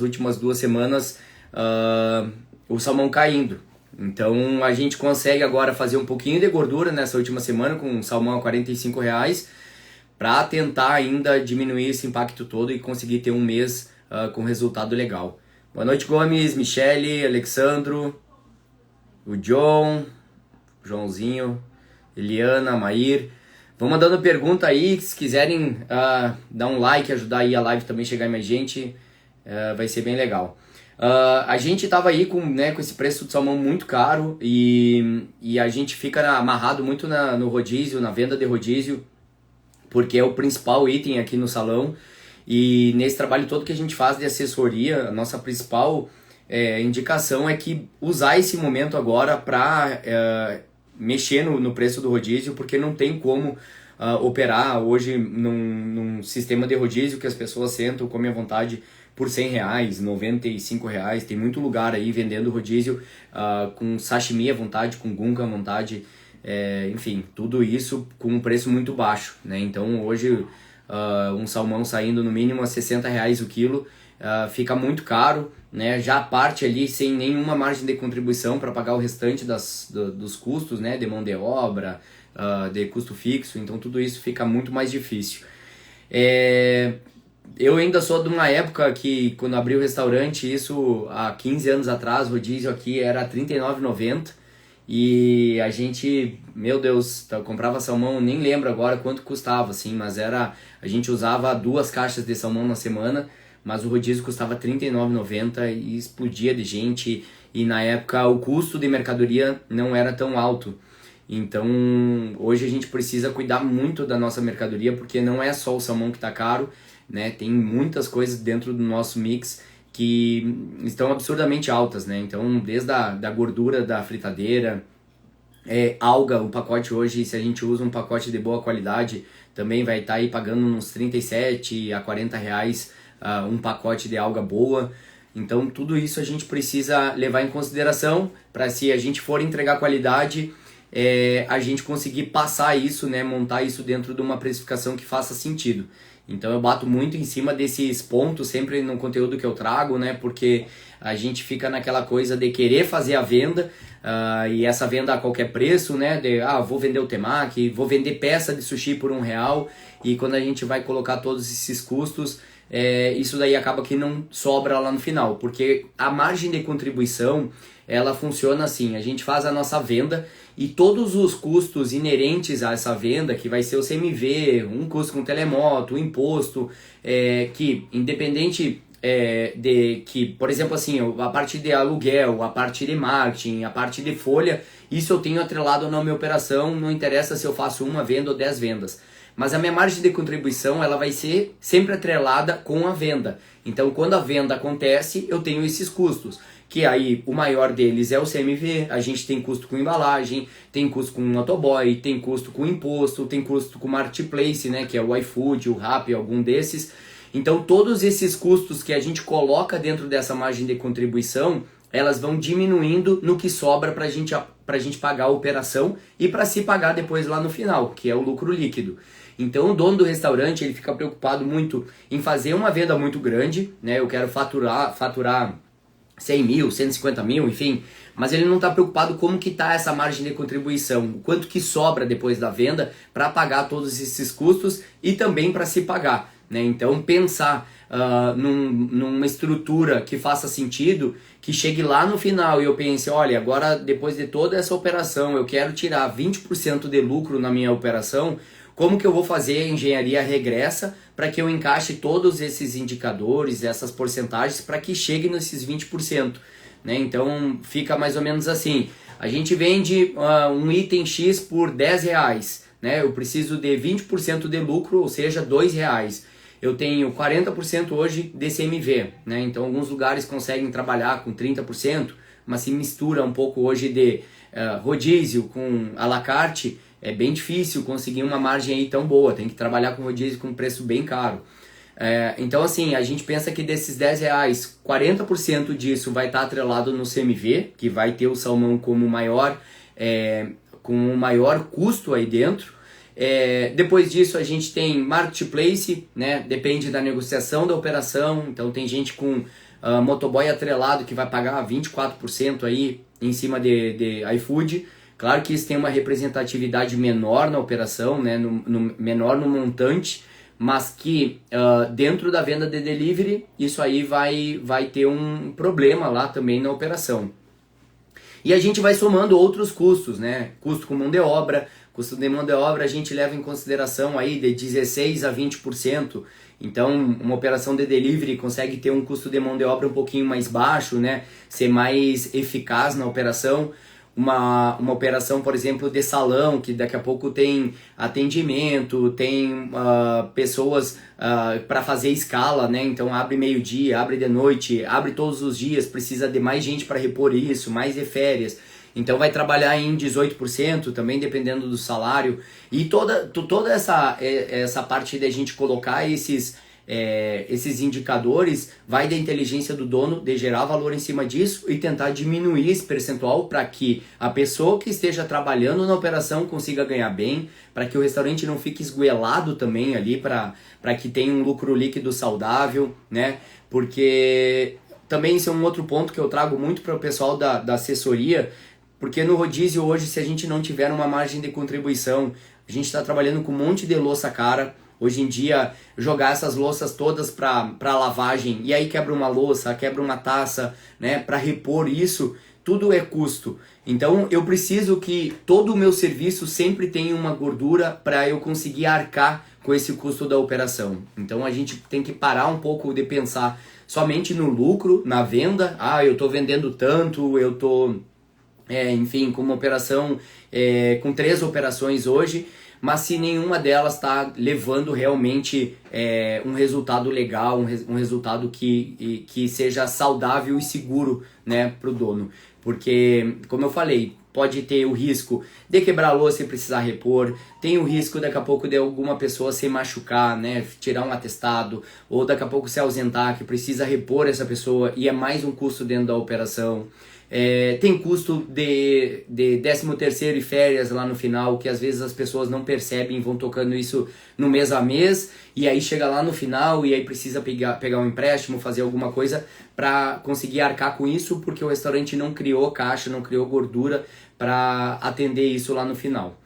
últimas 2 semanas o salmão caindo. Então a gente consegue agora fazer um pouquinho de gordura nessa última semana com o salmão a R$ 45 para tentar ainda diminuir esse impacto todo e conseguir ter um mês com resultado legal. Boa noite, Gomes, Michele, Alexandro, o John, Joãozinho, Eliana, Maír. Vão mandando pergunta aí, se quiserem dar um like, ajudar aí a live também chegar em mais gente, vai ser bem legal. A gente tava aí com esse preço de salmão muito caro e a gente fica amarrado muito no rodízio, na venda de rodízio, porque é o principal item aqui no salão. E nesse trabalho todo que a gente faz de assessoria, a nossa principal indicação é que usar esse momento agora para mexer no preço do rodízio, porque não tem como operar hoje num sistema de rodízio que as pessoas sentam, comem à vontade por R$100, R$95. Tem muito lugar aí vendendo rodízio com sashimi à vontade, com gunka à vontade, enfim, tudo isso com um preço muito baixo, né? Então hoje um salmão saindo no mínimo a R$60 o quilo fica muito caro, né? Já parte ali sem nenhuma margem de contribuição para pagar o restante dos custos, né? De mão de obra, de custo fixo, então tudo isso fica muito mais difícil. Eu ainda sou de uma época que quando abri o restaurante, isso há 15 anos atrás, o rodízio aqui era R$ 39,90 e a gente, meu Deus, comprava salmão, nem lembro agora quanto custava, assim, mas a gente usava 2 caixas de salmão na semana, mas o rodízio custava R$ 39,90 e explodia de gente, e na época o custo de mercadoria não era tão alto. Então hoje a gente precisa cuidar muito da nossa mercadoria, porque não é só o salmão que está caro, né? Tem muitas coisas dentro do nosso mix que estão absurdamente altas, né? Então desde da gordura da fritadeira, alga, o pacote hoje, se a gente usa um pacote de boa qualidade, também vai estar aí pagando uns 37 a R$40 um pacote de alga boa. Então tudo isso a gente precisa levar em consideração para, se a gente for entregar qualidade, a gente conseguir passar isso, né, montar isso dentro de uma precificação que faça sentido. Então eu bato muito em cima desses pontos sempre no conteúdo que eu trago, né, porque a gente fica naquela coisa de querer fazer a venda, e essa venda a qualquer preço, né, vou vender o temaki, vou vender peça de sushi por R$1, e quando a gente vai colocar todos esses custos, isso daí acaba que não sobra lá no final, porque a margem de contribuição, ela funciona assim: a gente faz a nossa venda e todos os custos inerentes a essa venda, que vai ser o CMV, um custo com telemoto, o imposto, que independente de que, por exemplo, assim, a parte de aluguel, a parte de marketing, a parte de folha, isso eu tenho atrelado na minha operação, não interessa se eu faço uma venda ou 10 vendas. Mas a minha margem de contribuição, ela vai ser sempre atrelada com a venda. Então quando a venda acontece, eu tenho esses custos, que aí o maior deles é o CMV, a gente tem custo com embalagem, tem custo com motoboy, tem custo com imposto, tem custo com marketplace, né, que é o iFood, o Rappi, algum desses. Então todos esses custos que a gente coloca dentro dessa margem de contribuição, elas vão diminuindo no que sobra para a gente pagar a operação e para se pagar depois lá no final, que é o lucro líquido. Então o dono do restaurante, ele fica preocupado muito em fazer uma venda muito grande, né? Eu quero faturar 100 mil, 150 mil, enfim, mas ele não está preocupado como que está essa margem de contribuição, o quanto que sobra depois da venda para pagar todos esses custos e também para se pagar, né? Então pensar numa estrutura que faça sentido, que chegue lá no final e eu pense, olha, agora depois de toda essa operação eu quero tirar 20% de lucro na minha operação, como que eu vou fazer a engenharia regressa para que eu encaixe todos esses indicadores, essas porcentagens, para que chegue nesses 20%, né? Então fica mais ou menos assim: a gente vende um item X por R$10, né? Eu preciso de 20% de lucro, ou seja, R$2. Eu tenho 40% hoje de CMV, né? Então alguns lugares conseguem trabalhar com 30%, mas se mistura um pouco hoje de rodízio com à la carte, é bem difícil conseguir uma margem aí tão boa, tem que trabalhar com rodízio com preço bem caro. Então assim, a gente pensa que desses R$10, 40% disso vai estar atrelado no CMV, que vai ter o salmão como maior, com o maior custo aí dentro. Depois disso a gente tem marketplace, né? Depende da negociação da operação, então tem gente com motoboy atrelado que vai pagar 24% aí em cima de iFood. Claro que isso tem uma representatividade menor na operação, né, menor no montante, mas que dentro da venda de delivery, isso aí vai ter um problema lá também na operação. E a gente vai somando outros custos, né? Custo com mão de obra. Custo de mão de obra a gente leva em consideração aí de 16% a 20%. Então, uma operação de delivery consegue ter um custo de mão de obra um pouquinho mais baixo, né? Ser mais eficaz na operação. Uma operação, por exemplo, de salão, que daqui a pouco tem atendimento, tem pessoas para fazer escala, né? Então abre meio-dia, abre de noite, abre todos os dias, precisa de mais gente para repor isso, mais de férias. Então vai trabalhar em 18%, também dependendo do salário. E toda essa parte da gente colocar esses indicadores vai da inteligência do dono de gerar valor em cima disso e tentar diminuir esse percentual para que a pessoa que esteja trabalhando na operação consiga ganhar bem, para que o restaurante não fique esgoelado também ali, para que tenha um lucro líquido saudável, né? Porque também isso é um outro ponto que eu trago muito para o pessoal da assessoria, porque no rodízio hoje, se a gente não tiver uma margem de contribuição, a gente está trabalhando com um monte de louça cara. Hoje em dia, jogar essas louças todas para lavagem, e aí quebra uma louça, quebra uma taça, né? Para repor isso, tudo é custo. Então, eu preciso que todo o meu serviço sempre tenha uma gordura para eu conseguir arcar com esse custo da operação. Então, a gente tem que parar um pouco de pensar somente no lucro, na venda. Ah, eu estou vendendo tanto, eu estou, enfim, com uma operação, com 3 operações hoje, mas se nenhuma delas está levando realmente um resultado legal, um resultado que seja saudável e seguro, né, para o dono. Porque, como eu falei, pode ter o risco de quebrar a louça e precisar repor, tem o risco daqui a pouco de alguma pessoa se machucar, né, tirar um atestado, ou daqui a pouco se ausentar, que precisa repor essa pessoa e é mais um custo dentro da operação. Tem custo de 13º e férias lá no final, que às vezes as pessoas não percebem, vão tocando isso no mês a mês, e aí chega lá no final e aí precisa pegar um empréstimo, fazer alguma coisa para conseguir arcar com isso, porque o restaurante não criou caixa, não criou gordura para atender isso lá no final.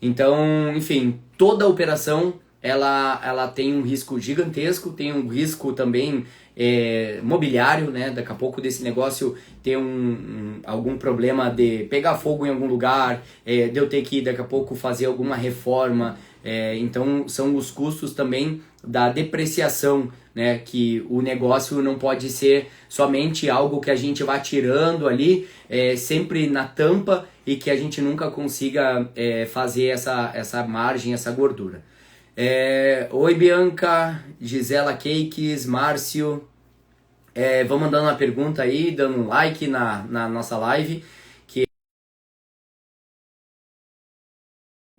Então, enfim, toda a operação ela tem um risco gigantesco, tem um risco também mobiliário, né? Daqui a pouco desse negócio ter algum problema de pegar fogo em algum lugar, de eu ter que daqui a pouco fazer alguma reforma. Então são os custos também da depreciação, né? Que o negócio não pode ser somente algo que a gente vai tirando ali, sempre na tampa, e que a gente nunca consiga fazer essa margem, essa gordura. Oi Bianca, Gisela Cakes, Márcio, vão mandando uma pergunta aí, dando um like na nossa live.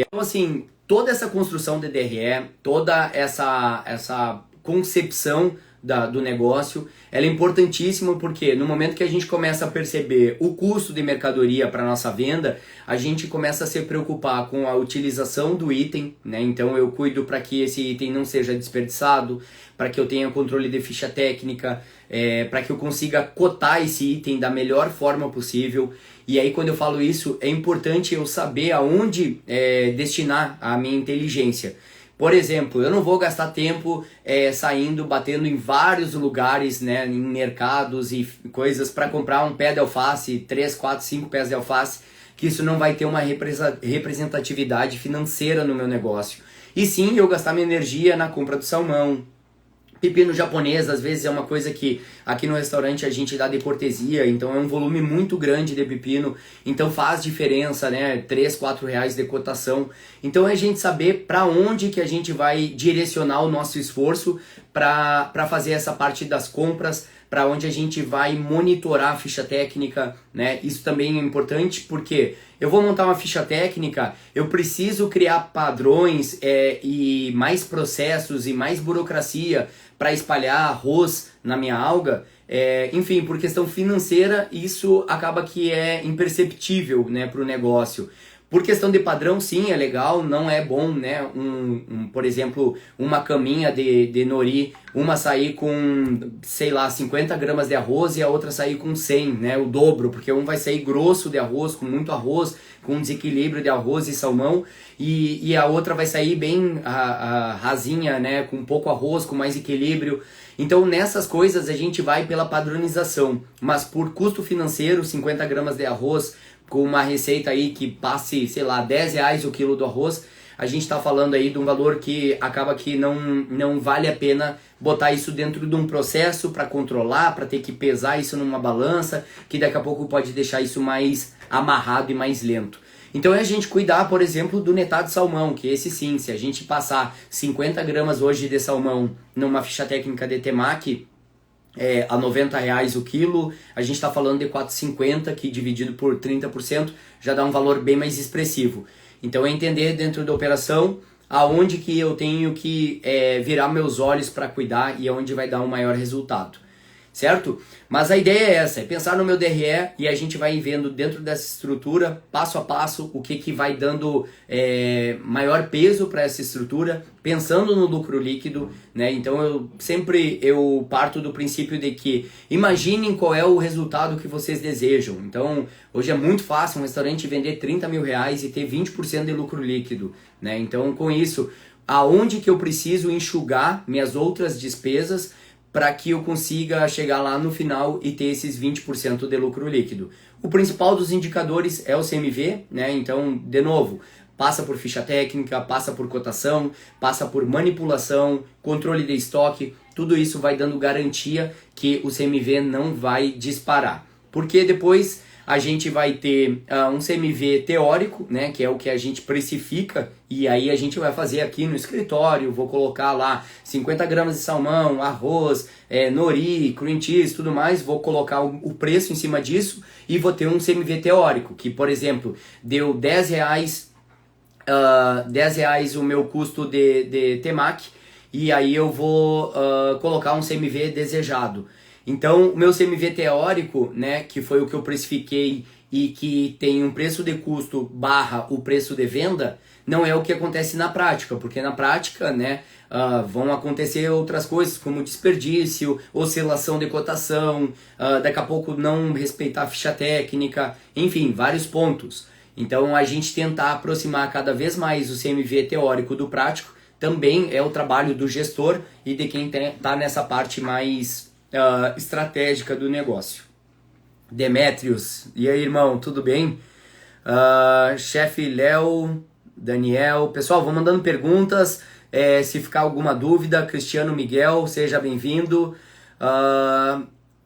Então, assim, toda essa construção de DRE, toda essa concepção do negócio, ela é importantíssima, porque no momento que a gente começa a perceber o custo de mercadoria para nossa venda, a gente começa a se preocupar com a utilização do item, né? Então eu cuido para que esse item não seja desperdiçado, para que eu tenha controle de ficha técnica, para que eu consiga cotar esse item da melhor forma possível. E aí, quando eu falo isso, é importante eu saber aonde destinar a minha inteligência. Por exemplo, eu não vou gastar tempo saindo, batendo em vários lugares, né, em mercados e coisas para comprar um pé de alface, 3, 4, 5 pés de alface, que isso não vai ter uma representatividade financeira no meu negócio. E sim, eu gastar minha energia na compra do salmão. Pepino japonês, às vezes, é uma coisa que aqui no restaurante a gente dá de cortesia, então é um volume muito grande de pepino, então faz diferença, né? 3, 4 reais de cotação. Então é a gente saber para onde que a gente vai direcionar o nosso esforço para fazer essa parte das compras, para onde a gente vai monitorar a ficha técnica, né? Isso também é importante, porque eu vou montar uma ficha técnica, eu preciso criar padrões e mais processos e mais burocracia para espalhar arroz na minha alga. Enfim, por questão financeira, isso acaba que é imperceptível, né, para o negócio. Por questão de padrão, sim, é legal, não é bom, né? Por exemplo, uma caminha de nori, uma sair com, sei lá, 50 gramas de arroz e a outra sair com 100, né? O dobro, porque um vai sair grosso de arroz, com muito arroz, com um desequilíbrio de arroz e salmão, e a outra vai sair bem rasinha, né? Com pouco arroz, com mais equilíbrio. Então, nessas coisas, a gente vai pela padronização, mas por custo financeiro, 50 gramas de arroz, com uma receita aí que passe, sei lá, R$10 o quilo do arroz, a gente está falando aí de um valor que acaba que não vale a pena botar isso dentro de um processo para controlar, para ter que pesar isso numa balança, que daqui a pouco pode deixar isso mais amarrado e mais lento. Então é a gente cuidar, por exemplo, do netado de salmão, que esse sim, se a gente passar 50 gramas hoje de salmão numa ficha técnica de temaki, a R$90 o quilo, a gente está falando de 4,50, que dividido por 30% já dá um valor bem mais expressivo. Então é entender dentro da operação aonde que eu tenho que virar meus olhos para cuidar e aonde vai dar um maior resultado, certo? Mas a ideia é essa, é pensar no meu DRE e a gente vai vendo dentro dessa estrutura, passo a passo, o que vai dando maior peso para essa estrutura, pensando no lucro líquido, né? Então eu parto do princípio de que imaginem qual é o resultado que vocês desejam. Então hoje é muito fácil um restaurante vender R$30 mil e ter 20% de lucro líquido, né? Então com isso, aonde que eu preciso enxugar minhas outras despesas para que eu consiga chegar lá no final e ter esses 20% de lucro líquido. O principal dos indicadores é o CMV, né? Então, de novo, passa por ficha técnica, passa por cotação, passa por manipulação, controle de estoque, tudo isso vai dando garantia que o CMV não vai disparar. Porque depois a gente vai ter um CMV teórico, né, que é o que a gente precifica, e aí a gente vai fazer aqui no escritório, vou colocar lá 50 gramas de salmão, arroz, nori, cream cheese, tudo mais, vou colocar o preço em cima disso e vou ter um CMV teórico, que por exemplo, deu R$10, R$10 o meu custo de temaki, e aí eu vou colocar um CMV desejado. Então, o meu CMV teórico, né, que foi o que eu precifiquei e que tem um preço de custo barra o preço de venda, não é o que acontece na prática, porque na prática, né, vão acontecer outras coisas como desperdício, oscilação de cotação, daqui a pouco não respeitar a ficha técnica, enfim, vários pontos. Então, a gente tentar aproximar cada vez mais o CMV teórico do prático também é o trabalho do gestor e de quem está nessa parte mais estratégica do negócio. Demetrios, e aí, irmão, tudo bem? Chefe Léo, Daniel, pessoal, vão mandando perguntas, se ficar alguma dúvida, Cristiano Miguel, seja bem-vindo.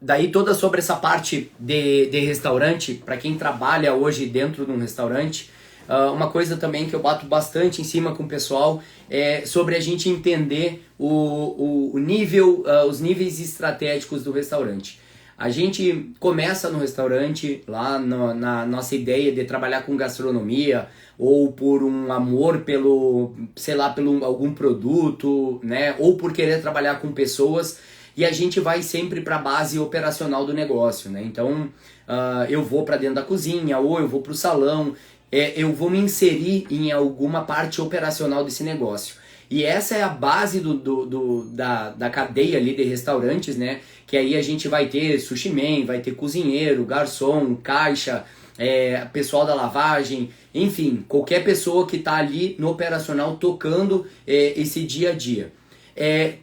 Daí toda sobre essa parte de restaurante, para quem trabalha hoje dentro de um restaurante, uma coisa também que eu bato bastante em cima com o pessoal é sobre a gente entender o nível, os níveis estratégicos do restaurante. A gente começa no restaurante, lá na nossa ideia de trabalhar com gastronomia, ou por um amor pelo, sei lá, pelo algum produto, né? Ou por querer trabalhar com pessoas, e a gente vai sempre para a base operacional do negócio, né? Então, eu vou para dentro da cozinha, ou eu vou para o salão, eu vou me inserir em alguma parte operacional desse negócio. E essa é a base da cadeia ali de restaurantes, né? Que aí a gente vai ter sushi man, vai ter cozinheiro, garçom, caixa, pessoal da lavagem, enfim, qualquer pessoa que está ali no operacional tocando esse dia a dia.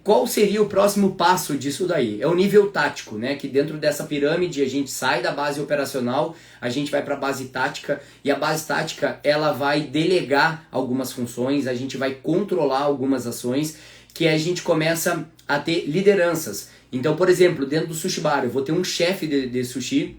Qual seria o próximo passo disso daí? É o nível tático, né? Que dentro dessa pirâmide a gente sai da base operacional, a gente vai para a base tática, e a base tática ela vai delegar algumas funções, a gente vai controlar algumas ações, que a gente começa a ter lideranças. Então, por exemplo, dentro do sushi bar eu vou ter um chefe de sushi,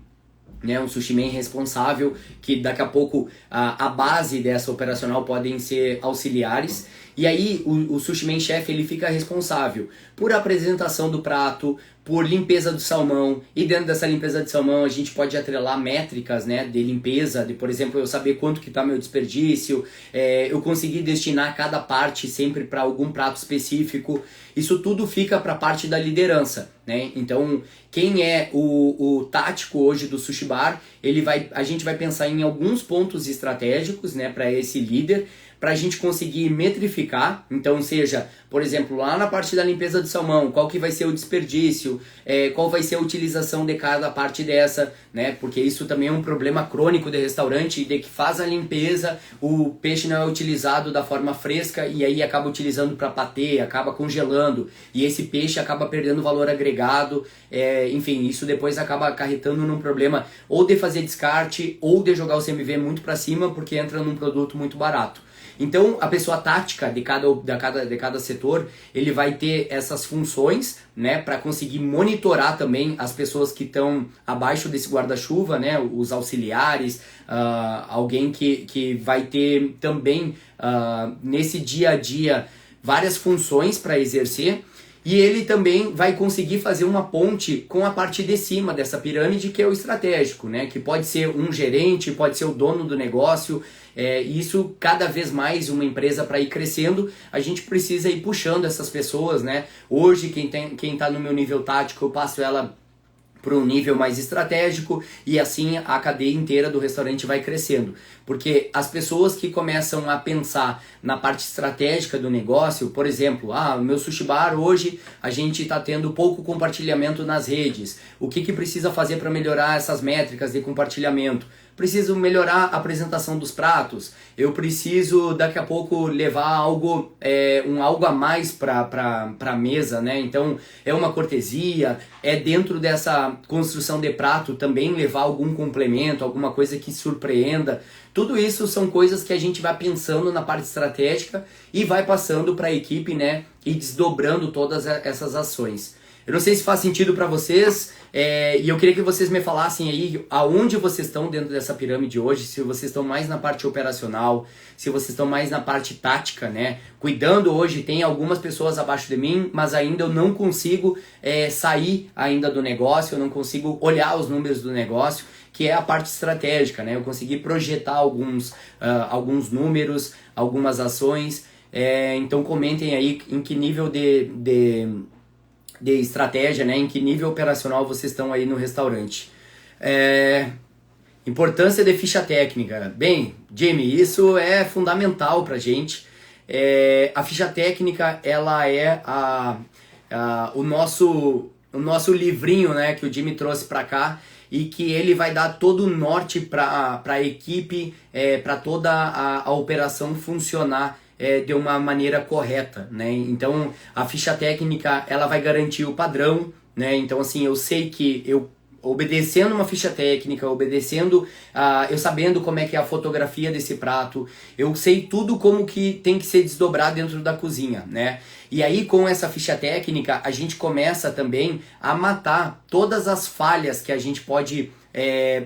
né, um sushi man responsável, que daqui a pouco a base dessa operacional podem ser auxiliares. E aí o Sushi Man Chef ele fica responsável por apresentação do prato, por limpeza do salmão, e dentro dessa limpeza de salmão a gente pode atrelar métricas, né, de limpeza, de, por exemplo, eu saber quanto que está meu desperdício, eu conseguir destinar cada parte sempre para algum prato específico. Isso tudo fica para a parte da liderança, né? Então, quem é o tático hoje do Sushi Bar, a gente vai pensar em alguns pontos estratégicos, né, para esse líder, para a gente conseguir metrificar. Então, seja, por exemplo, lá na parte da limpeza do salmão, qual que vai ser o desperdício, qual vai ser a utilização de cada parte dessa, né? Porque isso também é um problema crônico de restaurante, de que faz a limpeza, o peixe não é utilizado da forma fresca e aí acaba utilizando para patê, acaba congelando e esse peixe acaba perdendo valor agregado, enfim, isso depois acaba acarretando num problema ou de fazer descarte ou de jogar o CMV muito para cima porque entra num produto muito barato. Então, a pessoa tática de cada setor, ele vai ter essas funções, né, para conseguir monitorar também as pessoas que estão abaixo desse guarda-chuva, né, os auxiliares, alguém que vai ter também nesse dia a dia várias funções para exercer. E ele também vai conseguir fazer uma ponte com a parte de cima dessa pirâmide, que é o estratégico, né? Que pode ser um gerente, pode ser o dono do negócio. Isso, cada vez mais, uma empresa para ir crescendo, a gente precisa ir puxando essas pessoas, né? Hoje, quem está no meu nível tático, eu passo ela para um nível mais estratégico e assim a cadeia inteira do restaurante vai crescendo. Porque as pessoas que começam a pensar na parte estratégica do negócio, por exemplo, o meu sushi bar hoje a gente está tendo pouco compartilhamento nas redes. O que precisa fazer para melhorar essas métricas de compartilhamento? Preciso melhorar a apresentação dos pratos, eu preciso daqui a pouco levar algo, algo a mais para a mesa, né? Então é uma cortesia, dentro dessa construção de prato também levar algum complemento, alguma coisa que surpreenda. Tudo isso são coisas que a gente vai pensando na parte estratégica e vai passando para a equipe, né? E desdobrando todas essas ações. Eu não sei se faz sentido para vocês, e eu queria que vocês me falassem aí aonde vocês estão dentro dessa pirâmide hoje, se vocês estão mais na parte operacional, se vocês estão mais na parte tática, né? Cuidando hoje, tem algumas pessoas abaixo de mim, mas ainda eu não consigo sair ainda do negócio, eu não consigo olhar os números do negócio, que é a parte estratégica, né? Eu consegui projetar alguns números, algumas ações, então comentem aí em que nível de estratégia, né? Em que nível operacional vocês estão aí no restaurante. Importância de ficha técnica. Bem, Jimmy, isso é fundamental pra gente. A ficha técnica, ela é o nosso livrinho, né, que o Jimmy trouxe pra cá e que ele vai dar todo o norte para a equipe, para toda a operação funcionar de uma maneira correta, né? Então a ficha técnica ela vai garantir o padrão, né? Então assim, eu sei que eu obedecendo uma ficha técnica, obedecendo, eu sabendo como é que é a fotografia desse prato, eu sei tudo como que tem que ser desdobrado dentro da cozinha, né? E aí com essa ficha técnica a gente começa também a matar todas as falhas que a gente pode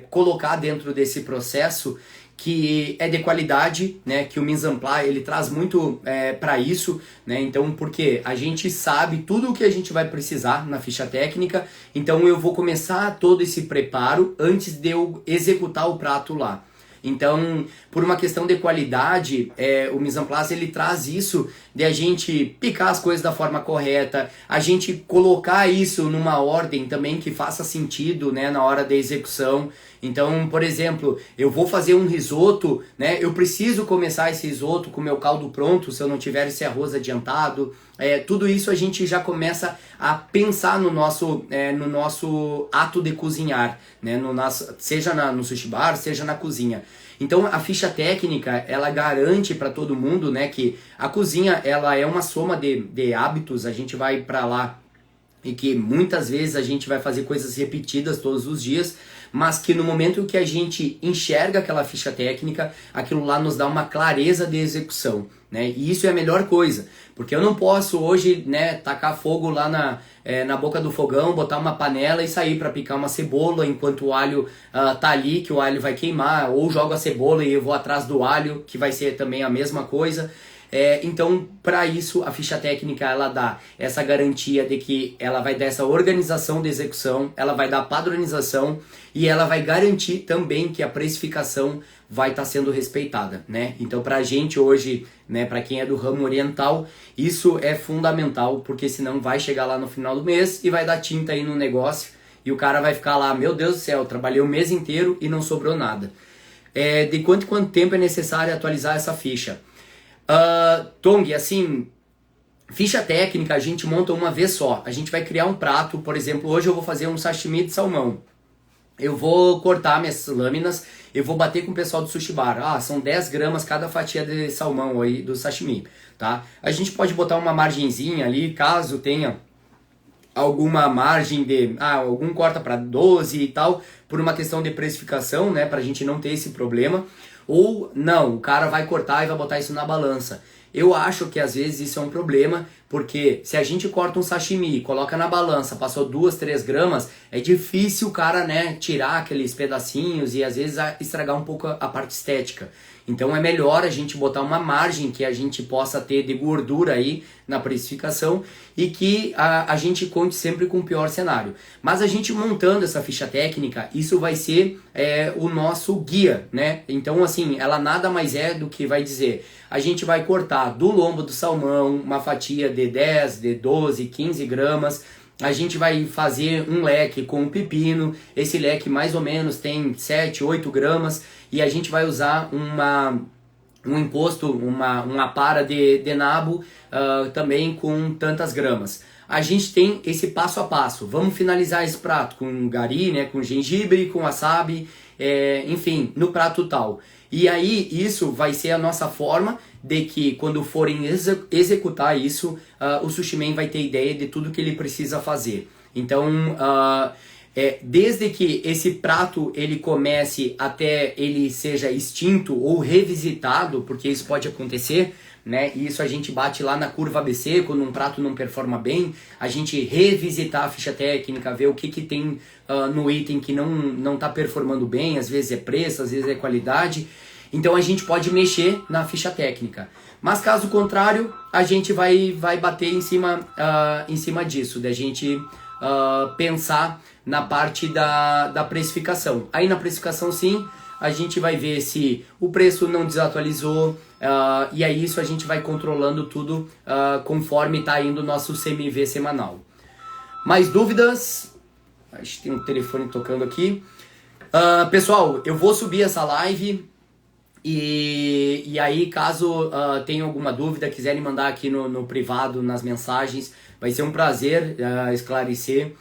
colocar dentro desse processo, que é de qualidade, né, que o Mise en Place ele traz muito para isso, né, então porque a gente sabe tudo o que a gente vai precisar na ficha técnica, então eu vou começar todo esse preparo antes de eu executar o prato lá. Então, por uma questão de qualidade, o Mise en Place ele traz isso de a gente picar as coisas da forma correta, a gente colocar isso numa ordem também que faça sentido, né, na hora da execução. Então, por exemplo, eu vou fazer um risoto, né, eu preciso começar esse risoto com o meu caldo pronto, se eu não tiver esse arroz adiantado. Tudo isso a gente já começa a pensar no nosso ato de cozinhar, né, seja no sushi bar, seja na cozinha. Então a ficha técnica, ela garante para todo mundo, né, que a cozinha ela é uma soma de hábitos, a gente vai para lá e que muitas vezes a gente vai fazer coisas repetidas todos os dias, mas que no momento que a gente enxerga aquela ficha técnica, aquilo lá nos dá uma clareza de execução, né? E isso é a melhor coisa, porque eu não posso hoje, né, tacar fogo lá na boca do fogão, botar uma panela e sair para picar uma cebola enquanto o alho tá ali, que o alho vai queimar, ou jogo a cebola e eu vou atrás do alho, que vai ser também a mesma coisa. Então, para isso, a ficha técnica ela dá essa garantia de que ela vai dar essa organização de execução, ela vai dar padronização e ela vai garantir também que a precificação vai estar sendo respeitada, né? Então, para a gente hoje, né, para quem é do ramo oriental, isso é fundamental, porque senão vai chegar lá no final do mês e vai dar tinta aí no negócio e o cara vai ficar lá, meu Deus do céu, trabalhei o mês inteiro e não sobrou nada. De quanto em quanto tempo é necessário atualizar essa ficha? Tong, assim, ficha técnica a gente monta uma vez só. A gente vai criar um prato, por exemplo, hoje eu vou fazer um sashimi de salmão. Eu vou cortar minhas lâminas, eu vou bater com o pessoal do Sushi Bar. São 10 gramas cada fatia de salmão aí do sashimi, tá? A gente pode botar uma margenzinha ali, caso tenha alguma margem de... algum corta para 12 e tal, por uma questão de precificação, né? Pra gente não ter esse problema. Ou não, o cara vai cortar e vai botar isso na balança. Eu acho que às vezes isso é um problema, porque se a gente corta um sashimi, coloca na balança, passou 2, 3 gramas, é difícil o cara, né, tirar aqueles pedacinhos e às vezes estragar um pouco a parte estética. Então é melhor a gente botar uma margem que a gente possa ter de gordura aí na precificação e que a gente conte sempre com o pior cenário. Mas a gente montando essa ficha técnica, isso vai ser o nosso guia, né? Então assim, ela nada mais é do que vai dizer, a gente vai cortar do lombo do salmão uma fatia de 10, de 12, 15 gramas, a gente vai fazer um leque com um pepino, esse leque mais ou menos tem 7, 8 gramas, e a gente vai usar um encosto, uma para de nabo também com tantas gramas. A gente tem esse passo a passo. Vamos finalizar esse prato com gari, né, com gengibre, com wasabi, enfim, no prato tal. E aí isso vai ser a nossa forma de que quando forem executar isso, o Sushi Man vai ter ideia de tudo que ele precisa fazer. Então, desde que esse prato ele comece até ele seja extinto ou revisitado, porque isso pode acontecer, né? E isso a gente bate lá na curva ABC, quando um prato não performa bem, a gente revisitar a ficha técnica, ver o que tem no item que não está performando bem, às vezes é preço, às vezes é qualidade. Então a gente pode mexer na ficha técnica. Mas caso contrário, a gente vai bater em cima disso, da gente pensar na parte da precificação. Aí na precificação sim, a gente vai ver se o preço não desatualizou, e aí isso a gente vai controlando tudo conforme está indo o nosso CMV semanal. Mais dúvidas? Acho que tem um telefone tocando aqui. Pessoal, eu vou subir essa live e aí caso tenham alguma dúvida, quiserem mandar aqui no privado, nas mensagens, vai ser um prazer esclarecer.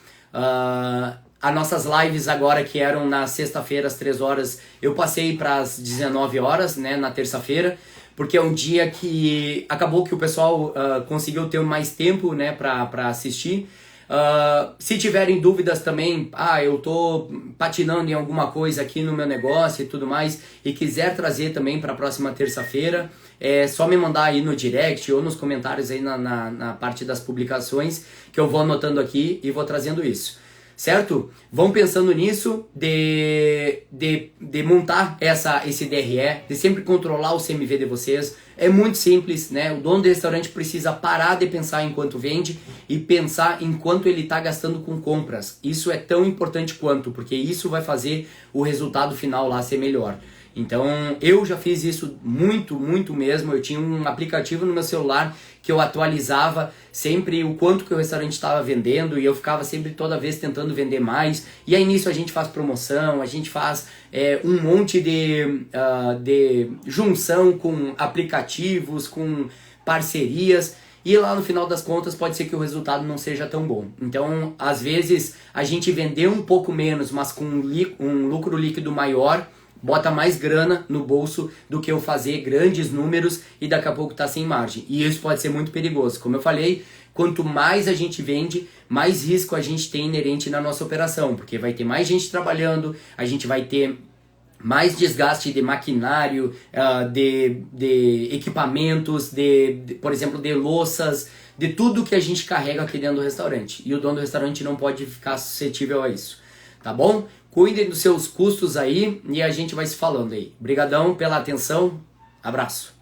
As nossas lives agora que eram na sexta-feira às 3 horas, eu passei para as 19 horas, né, na terça-feira, porque é um dia que acabou que o pessoal conseguiu ter mais tempo, né, para assistir. Se tiverem dúvidas também, eu tô patinando em alguma coisa aqui no meu negócio e tudo mais, e quiser trazer também para a próxima terça-feira, é só me mandar aí no direct ou nos comentários aí na parte das publicações, que eu vou anotando aqui e vou trazendo isso. Certo? Vão pensando nisso, de montar esse DRE, de sempre controlar o CMV de vocês. É muito simples, né? O dono do restaurante precisa parar de pensar enquanto vende e pensar enquanto ele está gastando com compras. Isso é tão importante quanto, porque isso vai fazer o resultado final lá ser melhor. Então, eu já fiz isso muito, muito mesmo. Eu tinha um aplicativo no meu celular que eu atualizava sempre o quanto que o restaurante estava vendendo e eu ficava sempre toda vez tentando vender mais. E aí nisso a gente faz promoção, a gente faz um monte de junção com aplicativos, com parcerias. E lá no final das contas pode ser que o resultado não seja tão bom. Então, às vezes, a gente vender um pouco menos, mas com um lucro líquido maior, bota mais grana no bolso do que eu fazer grandes números e daqui a pouco tá sem margem. E isso pode ser muito perigoso. Como eu falei, quanto mais a gente vende, mais risco a gente tem inerente na nossa operação, porque vai ter mais gente trabalhando, a gente vai ter mais desgaste de maquinário, de equipamentos, por exemplo, de louças, de tudo que a gente carrega aqui dentro do restaurante. E o dono do restaurante não pode ficar suscetível a isso. Tá bom? Cuidem dos seus custos aí e a gente vai se falando aí. Obrigadão pela atenção. Abraço.